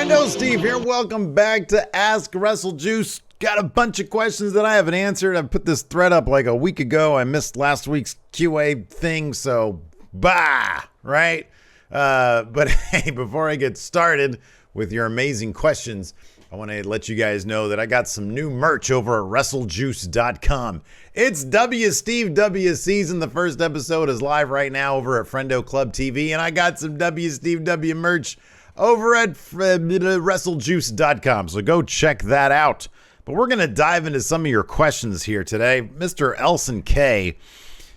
Friendo Steve here. Welcome back to Ask Wrestle Juice. Got a bunch of questions that I haven't answered. I put this thread up like a week ago. I missed last week's QA thing, so right? But hey, before I get started with your amazing questions, I want to let you guys know that I got some new merch over at WrestleJuice.com. It's W Steve W Season. The first episode is live right now over at Friendo Club TV, and I got some W Steve W merch over at WrestleJuice.com. So go check that out. But we're going to dive into some of your questions here today. Mr. Elson K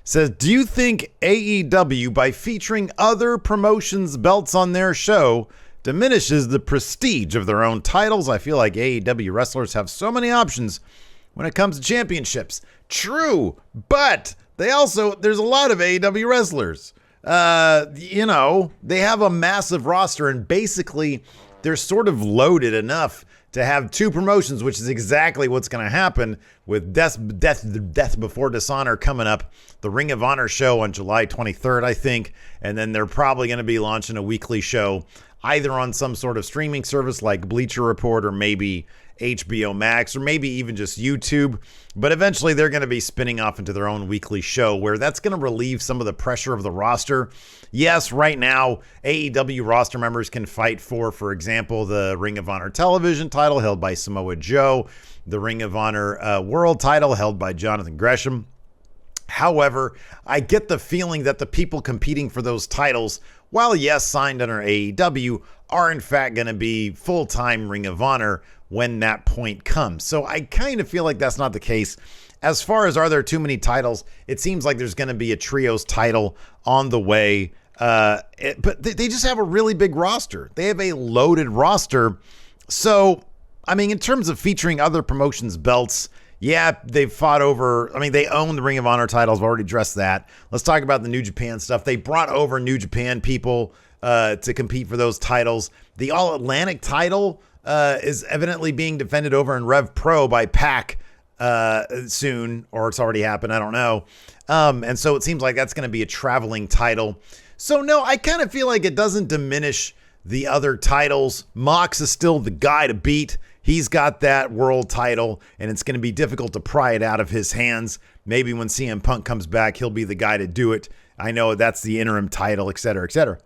says, do you think AEW, by featuring other promotions' belts on their show, diminishes the prestige of their own titles? I feel like AEW wrestlers have so many options when it comes to championships. True, but there's a lot of AEW wrestlers. They have a massive roster, and basically they're sort of loaded enough to have two promotions, which is exactly what's going to happen with Death Before Dishonor coming up, the Ring of Honor show on July 23rd, I think, and then they're probably going to be launching a weekly show either on some sort of streaming service like Bleacher Report or maybe HBO Max or maybe even just YouTube. But eventually they're going to be spinning off into their own weekly show where that's going to relieve some of the pressure of the roster. Yes, right now, AEW roster members can fight for example, the Ring of Honor television title held by Samoa Joe, the Ring of Honor world title held by Jonathan Gresham. However, I get the feeling that the people competing for those titles, while yes, signed under AEW, are in fact going to be full-time Ring of Honor when that point comes. So I kind of feel like that's not the case. As far as are there too many titles, it seems like there's going to be a trios title on the way. But they just have a really big roster. They have a loaded roster. So, I mean, in terms of featuring other promotions' belts, yeah, they've fought over, they own the Ring of Honor titles. I've already addressed that. Let's talk about the New Japan stuff. They brought over New Japan people to compete for those titles. The All-Atlantic title is evidently being defended over in Rev Pro by PAC soon, or it's already happened. I don't know. And so it seems like that's going to be a traveling title. So no, I kind of feel like it doesn't diminish the other titles. Mox is still the guy to beat. He's got that world title, and it's going to be difficult to pry it out of his hands. Maybe when CM Punk comes back, he'll be the guy to do it. I know that's the interim title, et cetera, et cetera.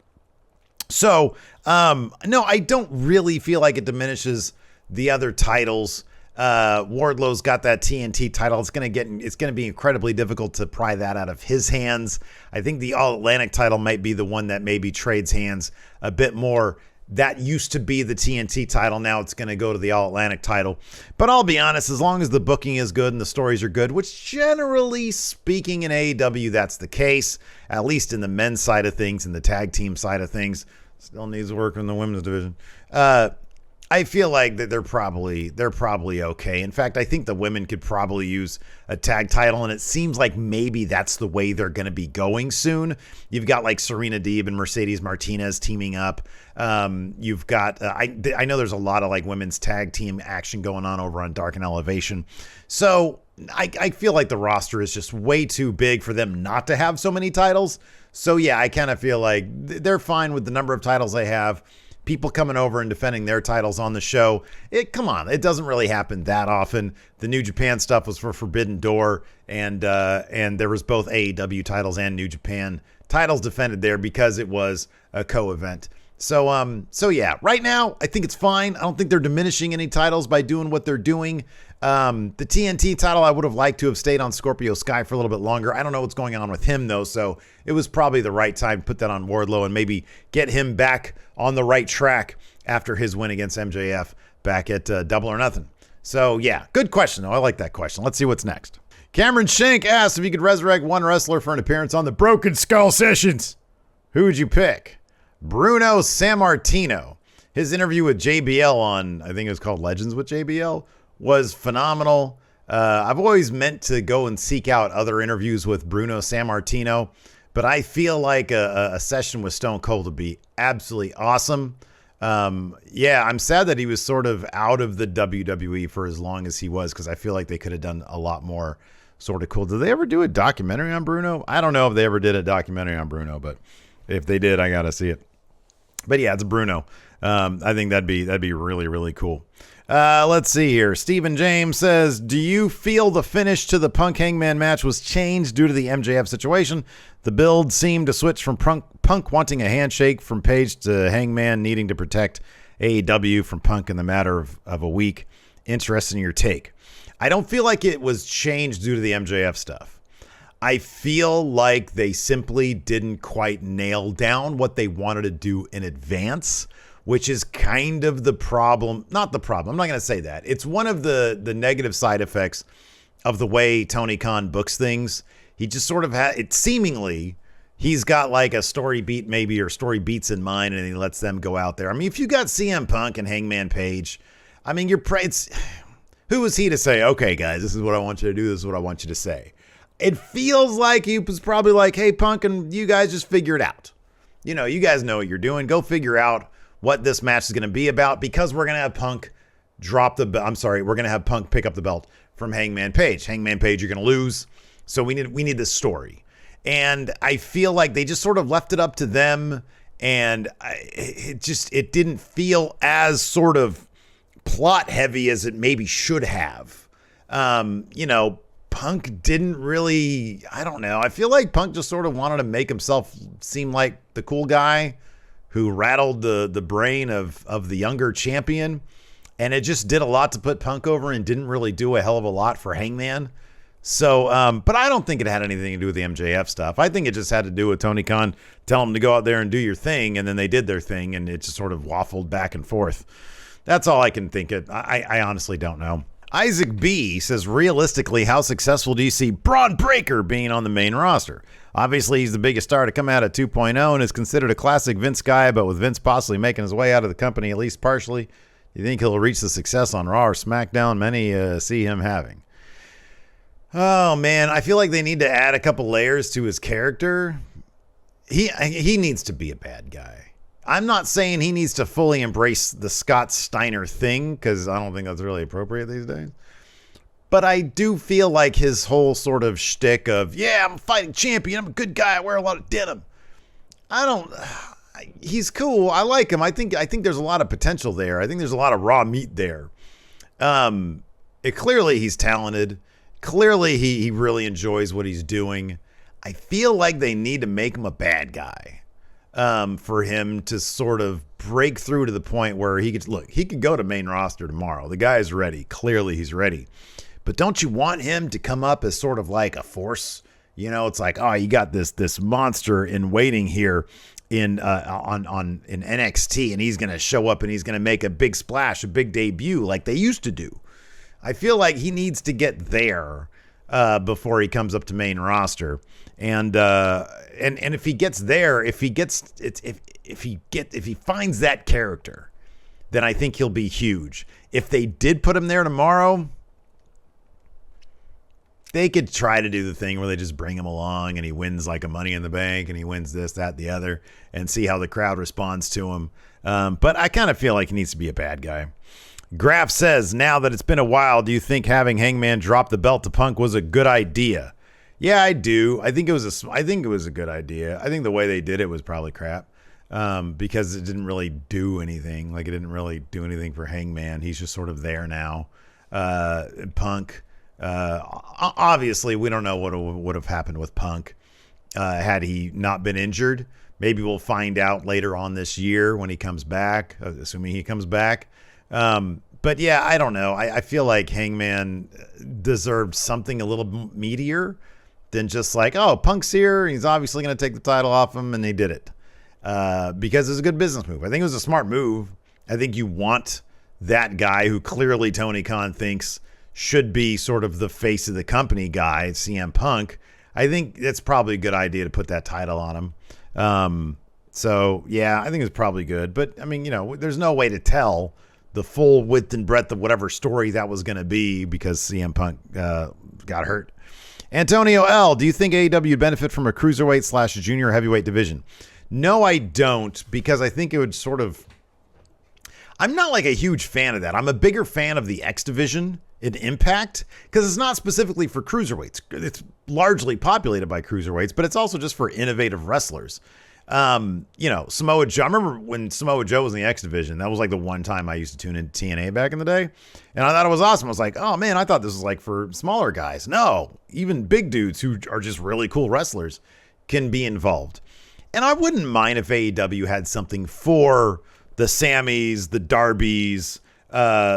So, no, I don't really feel like it diminishes the other titles. Wardlow's got that TNT title. It's going to be incredibly difficult to pry that out of his hands. I think the All-Atlantic title might be the one that maybe trades hands a bit more. That used to be the TNT title. Now it's going to go to the All-Atlantic title. But I'll be honest, as long as the booking is good and the stories are good, which generally speaking in AEW, that's the case, at least in the men's side of things and the tag team side of things. Still needs work in the women's division. I feel like that they're probably okay. In fact, I think the women could probably use a tag title, and it seems like maybe that's the way they're going to be going soon. You've got like Serena Deeb and Mercedes Martinez teaming up. You've got I know there's a lot of like women's tag team action going on over on Dark and Elevation. So I feel like the roster is just way too big for them not to have so many titles. So yeah, I kind of feel like they're fine with the number of titles they have. People coming over and defending their titles on the show. It doesn't really happen that often. The New Japan stuff was for Forbidden Door, and there was both AEW titles and New Japan titles defended there because it was a co-event. So yeah, right now I think it's fine. I don't think they're diminishing any titles by doing what they're doing. The TNT title, I would have liked to have stayed on Scorpio Sky for a little bit longer. I don't know what's going on with him though, so it was probably the right time to put that on Wardlow and maybe get him back on the right track after his win against MJF back at Double or Nothing. So yeah, good question though. I like that question. Let's see what's next. Cameron Shank asks if you could resurrect one wrestler for an appearance on the Broken Skull Sessions. Who would you pick? Bruno Sammartino. His interview with JBL on, I think it was called Legends with JBL, was phenomenal. I've always meant to go and seek out other interviews with Bruno Sammartino, but I feel like a session with Stone Cold would be absolutely awesome. Yeah, I'm sad that he was sort of out of the WWE for as long as he was, because I feel like they could have done a lot more sort of cool. Did they ever do a documentary on Bruno? I don't know if they ever did a documentary on Bruno, but if they did, I got to see it. But yeah, it's Bruno. I think that'd be really, really cool. Let's see here. Stephen James says, do you feel the finish to the Punk Hangman match was changed due to the MJF situation? The build seemed to switch from Punk wanting a handshake from Page to Hangman needing to protect AEW from Punk in the matter of a week. Interested in your take. I don't feel like it was changed due to the MJF stuff. I feel like they simply didn't quite nail down what they wanted to do in advance, which is kind of the problem. Not the problem. I'm not going to say that. It's one of the negative side effects of the way Tony Khan books things. He just sort of it seemingly he's got like a story beat maybe or story beats in mind, and he lets them go out there. I mean, if you got CM Punk and Hangman Page, I mean, who was he to say, okay, guys, this is what I want you to do. This is what I want you to say. It feels like he was probably like, hey, Punk, and you guys just figure it out. You know, you guys know what you're doing. Go figure out what this match is going to be about, because we're going to have Punk we're going to have Punk pick up the belt from Hangman Page. Hangman Page, you're going to lose. So we need this story. And I feel like they just sort of left it up to them. And it didn't feel as sort of plot heavy as it maybe should have. Punk didn't really, I don't know. I feel like Punk just sort of wanted to make himself seem like the cool guy who rattled the brain of the younger champion. And it just did a lot to put Punk over and didn't really do a hell of a lot for Hangman. So, but I don't think it had anything to do with the MJF stuff. I think it just had to do with Tony Khan telling them to go out there and do your thing. And then they did their thing, and it just sort of waffled back and forth. That's all I can think of. I honestly don't know. Isaac B says, realistically, how successful do you see Braun Breaker being on the main roster? Obviously, he's the biggest star to come out at 2.0 and is considered a classic Vince guy, but with Vince possibly making his way out of the company, at least partially, do you think he'll reach the success on Raw or SmackDown many see him having? Oh, man, I feel like they need to add a couple layers to his character. He needs to be a bad guy. I'm not saying he needs to fully embrace the Scott Steiner thing, because I don't think that's really appropriate these days. But I do feel like his whole sort of shtick of, yeah, I'm a fighting champion, I'm a good guy, I wear a lot of denim. He's cool. I like him. I think there's a lot of potential there. I think there's a lot of raw meat there. Clearly he's talented. Clearly he really enjoys what he's doing. I feel like they need to make him a bad guy. For him to sort of break through to the point where he could go to main roster tomorrow. The guy's ready. Clearly he's ready. But don't you want him to come up as sort of like a force? You know, it's like, oh, you got this monster in waiting here in NXT, and he's going to show up and he's going to make a big splash, a big debut like they used to do. I feel like he needs to get there before he comes up to main roster. And if he gets there, if he finds that character, then I think he'll be huge. If they did put him there tomorrow, they could try to do the thing where they just bring him along and he wins like a Money in the Bank and he wins this, that, the other, and see how the crowd responds to him. But I kind of feel like he needs to be a bad guy. Graf says, now that it's been a while, do you think having Hangman drop the belt to Punk was a good idea? Yeah, I do. I think it was a good idea. I think the way they did it was probably crap, because it didn't really do anything. Like, it didn't really do anything for Hangman. He's just sort of there now. Punk, obviously, we don't know what would have happened with Punk had he not been injured. Maybe we'll find out later on this year when he comes back, assuming he comes back. But yeah, I don't know. I feel like Hangman deserved something a little meatier than just like, oh, Punk's here, he's obviously going to take the title off him, and they did it. Because it's a good business move. I think it was a smart move. I think you want that guy who clearly Tony Khan thinks should be sort of the face of the company guy, CM Punk. I think it's probably a good idea to put that title on him. So, yeah, I think it's probably good. But, I mean, there's no way to tell the full width and breadth of whatever story that was going to be because CM Punk got hurt. Antonio L., do you think AEW would benefit from a cruiserweight / junior heavyweight division? No, I don't, because I think it would sort of... I'm not like a huge fan of that. I'm a bigger fan of the X division in Impact because it's not specifically for cruiserweights. It's largely populated by cruiserweights, but it's also just for innovative wrestlers. Samoa Joe. I remember when Samoa Joe was in the X division. That was like the one time I used to tune into TNA back in the day. And I thought it was awesome. I was like, oh man, I thought this was like for smaller guys. No, even big dudes who are just really cool wrestlers can be involved. And I wouldn't mind if AEW had something for the Sammys, the Darbys,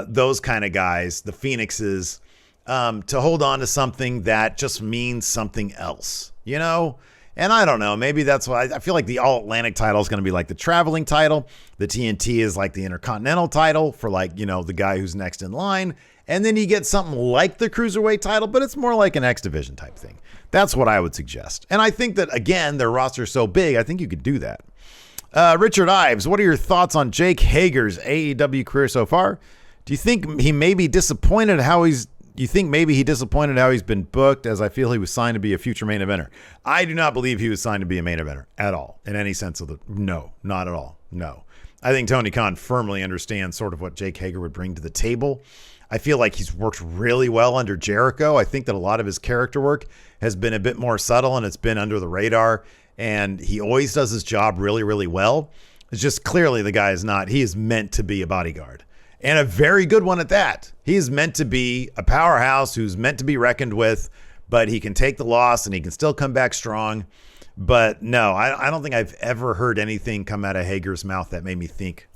those kind of guys, the Phoenixes, to hold on to something that just means something else, And I don't know, maybe that's why I feel like the All-Atlantic title is going to be like the traveling title. The TNT is like the Intercontinental title for like, the guy who's next in line. And then you get something like the Cruiserweight title, but it's more like an X Division type thing. That's what I would suggest. And I think that, again, their roster is so big, I think you could do that. Richard Ives, what are your thoughts on Jake Hager's AEW career so far? Do you think he may be disappointed how he's been booked, as I feel he was signed to be a future main eventer? I do not believe he was signed to be a main eventer at all, in any sense of no, not at all. No. I think Tony Khan firmly understands sort of what Jake Hager would bring to the table. I feel like he's worked really well under Jericho. I think that a lot of his character work has been a bit more subtle and it's been under the radar, and he always does his job really, really well. It's just clearly the guy he is meant to be a bodyguard. And a very good one at that. He is meant to be a powerhouse who's meant to be reckoned with, but he can take the loss and he can still come back strong. But no, I don't think I've ever heard anything come out of Hager's mouth that made me think,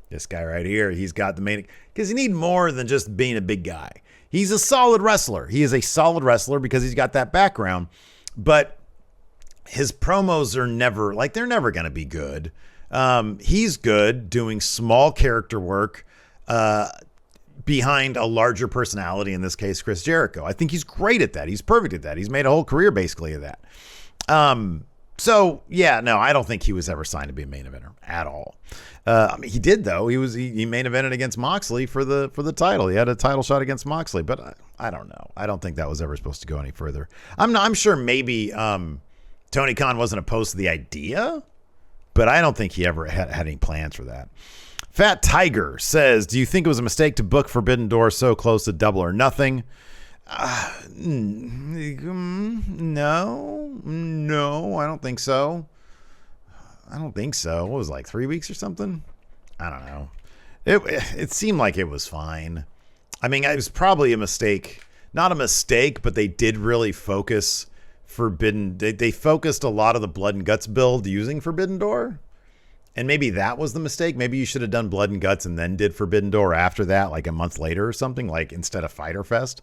this guy right here, he's got the main... Because you need more than just being a big guy. He's a solid wrestler. He is a solid wrestler because he's got that background. But his promos are they're never going to be good. He's good doing small character work behind a larger personality, in this case, Chris Jericho. I think he's great at that. He's perfect at that. He's made a whole career basically of that. So yeah, no, I don't think he was ever signed to be a main eventer at all. He did though. He main evented against Moxley for the title. He had a title shot against Moxley, but I don't know. I don't think that was ever supposed to go any further. I'm sure maybe Tony Khan wasn't opposed to the idea, but I don't think he ever had any plans for that. Fat Tiger says, do you think it was a mistake to book Forbidden Door so close to Double or Nothing? No, I don't think so. What was it, like 3 weeks or something? I don't know. It seemed like it was fine. I mean, it was probably a mistake. Not a mistake, but they did really focus Forbidden. They focused a lot of the Blood and Guts build using Forbidden Door. And maybe that was the mistake. Maybe you should have done Blood and Guts and then did Forbidden Door after that, like a month later or something, like instead of Fyter Fest.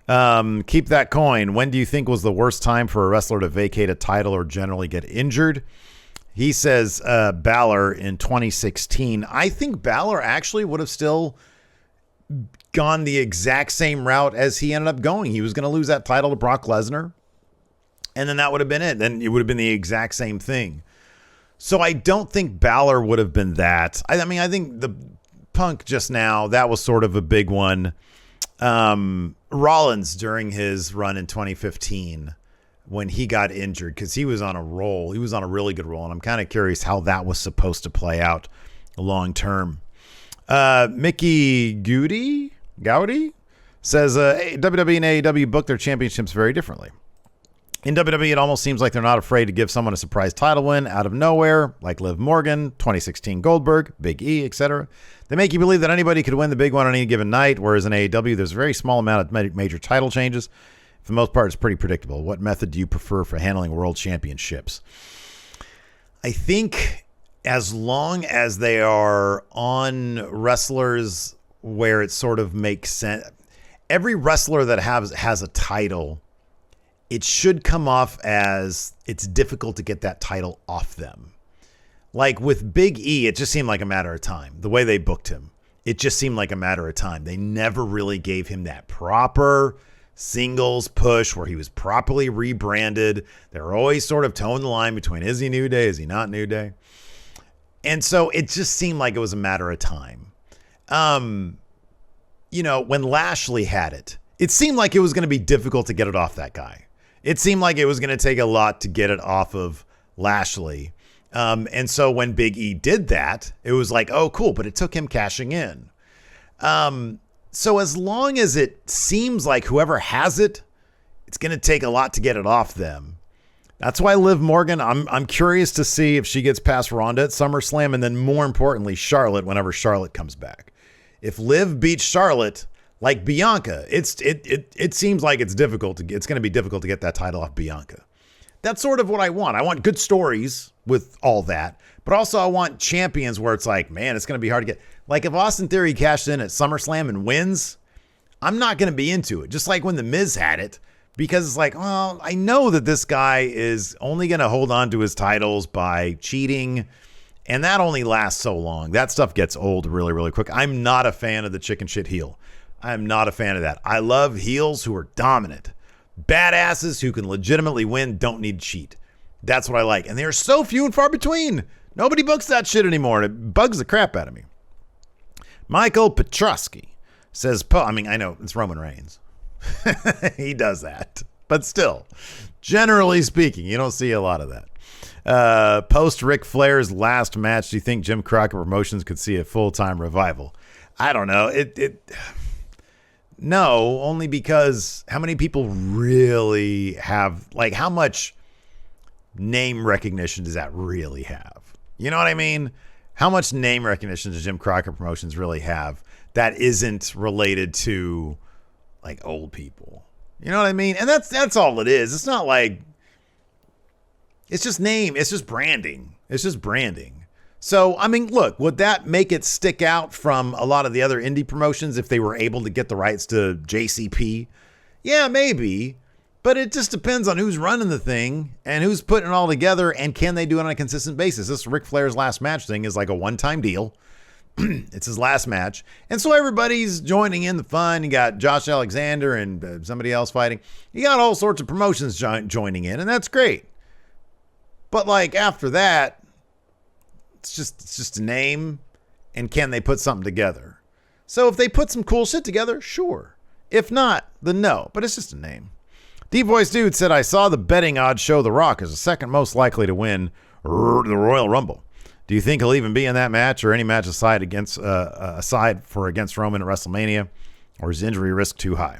Keep that coin. When do you think was the worst time for a wrestler to vacate a title or generally get injured? He says Balor in 2016. I think Balor actually would have still gone the exact same route as he ended up going. He was going to lose that title to Brock Lesnar, and then that would have been it. Then it would have been the exact same thing. So I don't think Balor would have been that. I mean, I think the Punk just now, that was sort of a big one. Rollins during his run in 2015 when he got injured, because he was on a roll. He was on a really good roll, and I'm kind of curious how that was supposed to play out long term. Mickey Gowdy says WWE and AEW book their championships very differently. In WWE, it almost seems like they're not afraid to give someone a surprise title win out of nowhere, like Liv Morgan, 2016 Goldberg, Big E, etc. They make you believe that anybody could win the big one on any given night, whereas in AEW, there's a very small amount of major title changes. For the most part, it's pretty predictable. What method do you prefer for handling world championships? I think as long as they are on wrestlers where it sort of makes sense, every wrestler that has a title, it should come off as it's difficult to get that title off them. Like with Big E, it just seemed like a matter of time. The way they booked him, it just seemed like a matter of time. They never really gave him that proper singles push where he was properly rebranded. They were always sort of towing the line between, is he New Day? Is he not New Day? And so it just seemed like it was a matter of time. When Lashley had it, it seemed like it was going to be difficult to get it off that guy. It seemed like it was going to take a lot to get it off of Lashley. And so when Big E did that, it was like, oh, cool. But it took him cashing in. So as long as it seems like whoever has it, it's going to take a lot to get it off them, That's why Liv Morgan, I'm curious to see if she gets past Ronda at SummerSlam, and then more importantly, Charlotte whenever Charlotte comes back. If Liv beats Charlotte like Bianca, it seems like it's going to be difficult to get that title off Bianca. That's sort of what I want. I want good stories with all that, but also I want champions where it's like, man, it's going to be hard to get. Like if Austin Theory cashed in at SummerSlam and wins, I'm not going to be into it. Just like when The Miz had it. Because it's like, well, I know that this guy is only going to hold on to his titles by cheating, and that only lasts so long. That stuff gets old really, really quick. I'm not a fan of the chicken shit heel. I'm not a fan of that. I love heels who are dominant. Badasses who can legitimately win, don't need to cheat. That's what I like. And they're so few and far between. Nobody books that shit anymore, and it bugs the crap out of me. Michael Petrosky says, I know, it's Roman Reigns. He does that, but still, generally speaking, you don't see a lot of that. Post Ric Flair's last match, do you think Jim Crockett Promotions could see a full-time revival? I don't know. No, only because how many people really have, like, how much name recognition does that really have? You know what I mean? How much name recognition does Jim Crockett Promotions really have that isn't related to like old people? You know what I mean? And that's all it is. It's not like, it's just name. It's just branding. It's just branding. So, I mean, look, would that make it stick out from a lot of the other indie promotions if they were able to get the rights to JCP? Yeah, maybe. But it just depends on who's running the thing and who's putting it all together, and can they do it on a consistent basis? This Ric Flair's last match thing is like a one-time deal. It's his last match. And so everybody's joining in the fun. You got Josh Alexander and somebody else fighting. You got all sorts of promotions joining in, and that's great. But like after that, it's just a name, and can they put something together? So if they put some cool shit together, sure. If not, then no. But it's just a name. Deep Voice Dude said, I saw the betting odds show The Rock as the second most likely to win the Royal Rumble. Do you think he'll even be in that match or any match aside against Roman at WrestleMania, or is injury risk too high?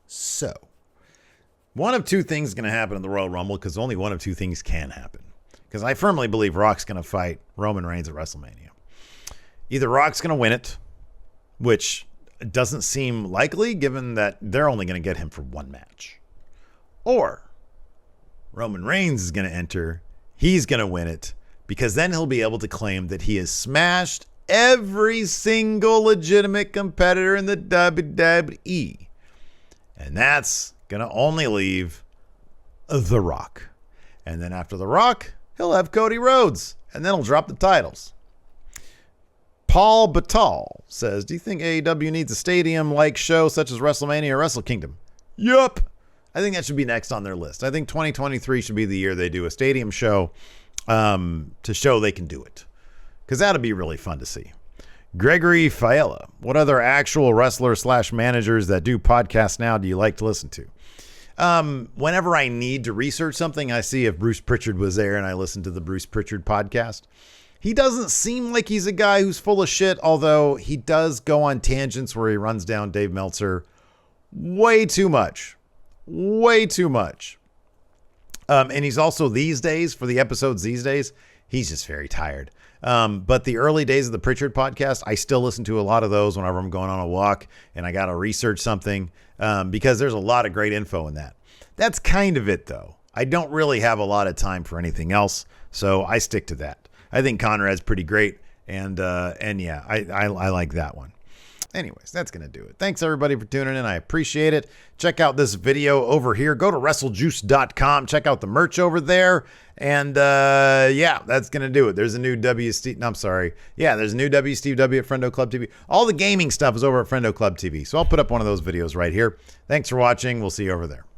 So, one of two things is going to happen in the Royal Rumble, because only one of two things can happen. Because I firmly believe Rock's going to fight Roman Reigns at WrestleMania. Either Rock's going to win it, which doesn't seem likely given that they're only going to get him for one match, or Roman Reigns is going to enter, he's going to win it, because then he'll be able to claim that he has smashed every single legitimate competitor in the WWE. And that's going to only leave The Rock. And then after The Rock, he'll have Cody Rhodes, and then he'll drop the titles. Paul Batal says, do you think AEW needs a stadium-like show such as WrestleMania or Wrestle Kingdom? Yup. I think that should be next on their list. I think 2023 should be the year they do a stadium show to show they can do it, because that'll be really fun to see. Gregory Faella, what other actual wrestlers / managers that do podcasts now do you like to listen to? Whenever I need to research something, I see if Bruce Pritchard was there, and I listen to the Bruce Pritchard podcast. He doesn't seem like he's a guy who's full of shit, although he does go on tangents where he runs down Dave Meltzer way too much. Way too much. And he's also these days, for the episodes these days, he's just very tired. But the early days of the Pritchard podcast, I still listen to a lot of those whenever I'm going on a walk and I got to research something, because there's a lot of great info in that. That's kind of it, though. I don't really have a lot of time for anything else, so I stick to that. I think Conrad's pretty great, and yeah, I like that one. Anyways, that's going to do it. Thanks, everybody, for tuning in. I appreciate it. Check out this video over here. Go to WrestleJuice.com. Check out the merch over there. And, yeah, that's going to do it. There's a new there's a new WSTW at Friendo Club TV. All the gaming stuff is over at Friendo Club TV. So I'll put up one of those videos right here. Thanks for watching. We'll see you over there.